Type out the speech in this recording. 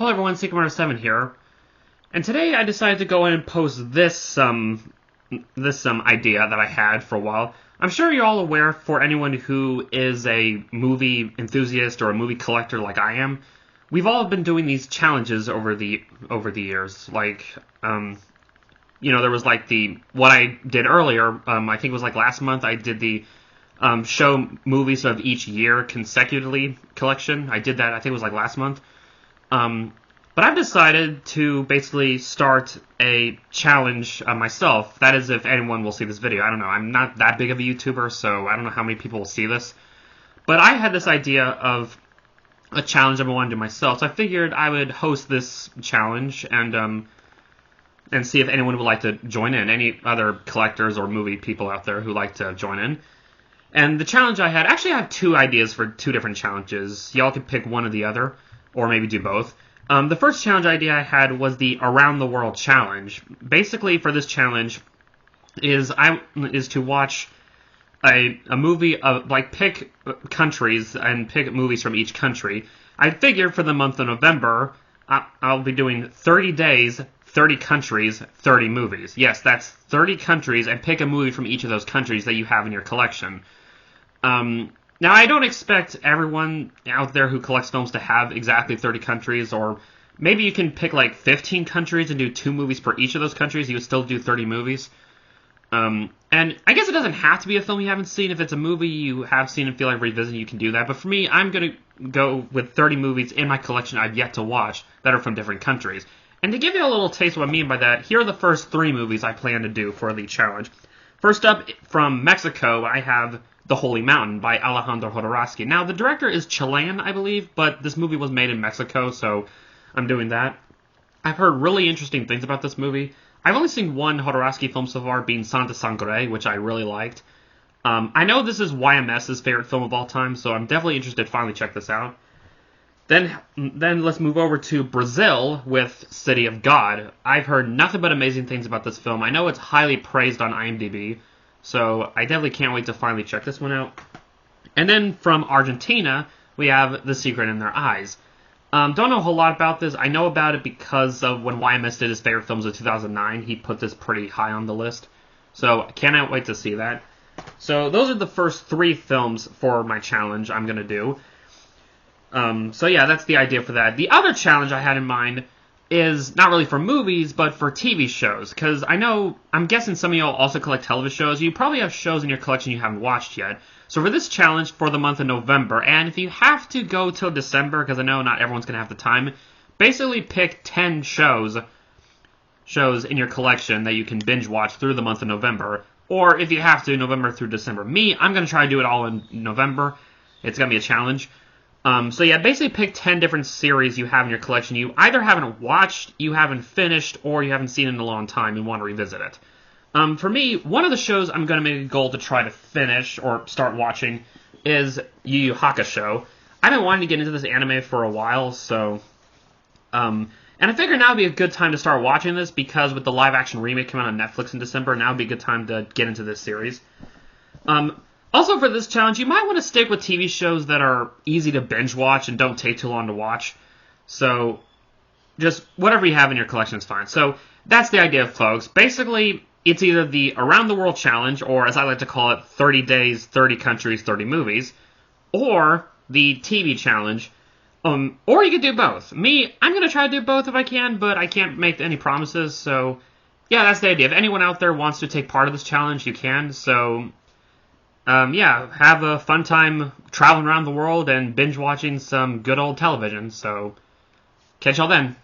Hello everyone, Seeker7 here, and today I decided to go in and post this idea that I had for a while. I'm sure you're all aware, for anyone who is a movie enthusiast or a movie collector like I am, we've all been doing these challenges over the years. There was what I did earlier. I think it was like last month. I did the show movies of each year consecutively collection. I did that. I think it was like last month. But I've decided to basically start a challenge myself. That is, if anyone will see this video. I don't know. I'm not that big of a YouTuber, so I don't know how many people will see this. But I had this idea of a challenge I wanted to do myself, so I figured I would host this challenge and see if anyone would like to join in. Any other collectors or movie people out there who like to join in. And the challenge I have two ideas for two different challenges. Y'all can pick one or the other, or maybe do both. The first challenge idea I had was the Around the World Challenge. Basically, for this challenge, is to watch a movie of, pick countries and pick movies from each country. I figured for the month of November, I'll be doing 30 days, 30 countries, 30 movies. Yes, that's 30 countries, and pick a movie from each of those countries that you have in your collection. Now, I don't expect everyone out there who collects films to have exactly 30 countries, or maybe you can pick 15 countries and do 2 movies per each of those countries. You would still do 30 movies. And I guess it doesn't have to be a film you haven't seen. If it's a movie you have seen and feel like revisiting, you can do that. But for me, I'm going to go with 30 movies in my collection I've yet to watch that are from different countries. And to give you a little taste of what I mean by that, here are the first 3 movies I plan to do for the challenge. First up, from Mexico, I have The Holy Mountain by Alejandro Jodorowsky. Now, the director is Chilean, I believe, but this movie was made in Mexico, so I'm doing that. I've heard really interesting things about this movie. I've only seen one Jodorowsky film so far, being Santa Sangre, which I really liked. I know this is YMS's favorite film of all time, so I'm definitely interested to finally check this out. Then let's move over to Brazil with City of God. I've heard nothing but amazing things about this film. I know it's highly praised on IMDb, so I definitely can't wait to finally check this one out. And then from Argentina, we have The Secret in Their Eyes. Don't know a whole lot about this. I know about it because of when YMS did his favorite films of 2009. He put this pretty high on the list. So I cannot wait to see that. So those are the first 3 films for my challenge I'm going to do. So yeah, that's the idea for that. The other challenge I had in mind is not really for movies, but for TV shows. Because I'm guessing some of y'all also collect television shows. You probably have shows in your collection you haven't watched yet. So for this challenge for the month of November, and if you have to go till December, because I know not everyone's going to have the time, basically pick 10 shows in your collection that you can binge watch through the month of November. Or if you have to, November through December. I'm going to try to do it all in November. It's going to be a challenge. So yeah, basically pick 10 different series you have in your collection you either haven't watched, you haven't finished, or you haven't seen in a long time and want to revisit it. For me, one of the shows I'm going to make a goal to try to finish or start watching is Yu Yu Hakusho. I've been wanting to get into this anime for a while, so and I figure now would be a good time to start watching this, because with the live-action remake coming out on Netflix in December, now would be a good time to get into this series. Also for this challenge, you might want to stick with TV shows that are easy to binge watch and don't take too long to watch. So, just whatever you have in your collection is fine. So, that's the idea, folks. Basically, it's either the Around the World Challenge, or as I like to call it, 30 days, 30 countries, 30 movies, or the TV challenge, or you could do both. I'm going to try to do both if I can, but I can't make any promises, so yeah, that's the idea. If anyone out there wants to take part of this challenge, you can, so yeah, have a fun time traveling around the world and binge watching some good old television, so catch y'all then.